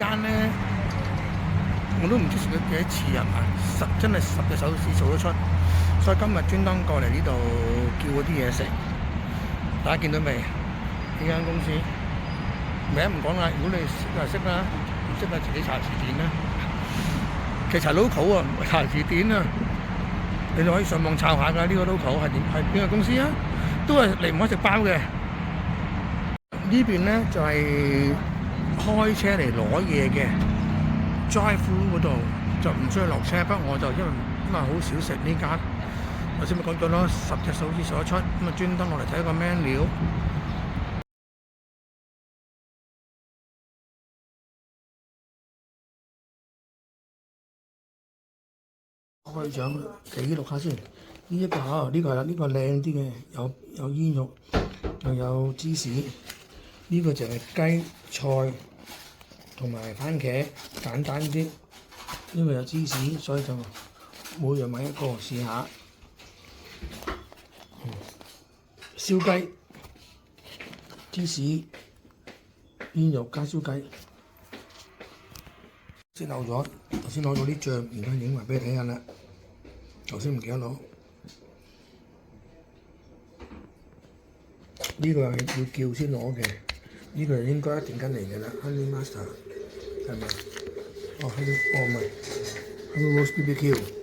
間咧我都唔知食咗幾多次啊嘛，真係10隻手指數得出，所以今日專登過嚟呢度叫嗰啲嘢食。大家見到未？呢間公司名唔講啦，如果你識就識啦，唔識就自己查字典啦。其實查 local 啊，唔係查字典啊，你哋可以上網抄下㗎。呢個 local 係邊個公司啊？都係離唔開食包嘅。呢邊咧就係開車嚟攞嘢嘅 drive through 嗰度就唔需要落車，不過我就因為好少食呢間，頭先咪講咗咯，10隻手指數得出，咁啊專登落嚟睇個 menu。開獎記錄下先，呢一個呢個係啦，呢個靚啲嘅，有煙肉，又有芝士，呢個就係雞菜同埋番茄，簡單啲。因為有芝士，所以就每樣買一個試下。燒雞、芝士、煙肉加燒雞。先漏咗，頭先攞到啲醬，而家影埋俾你睇下啦。頭先唔記得攞，呢個係要叫先攞嘅，呢個應該一定跟嚟嘅啦。Honey Master 係咪？哦，唔係，Honey Roast BBQ。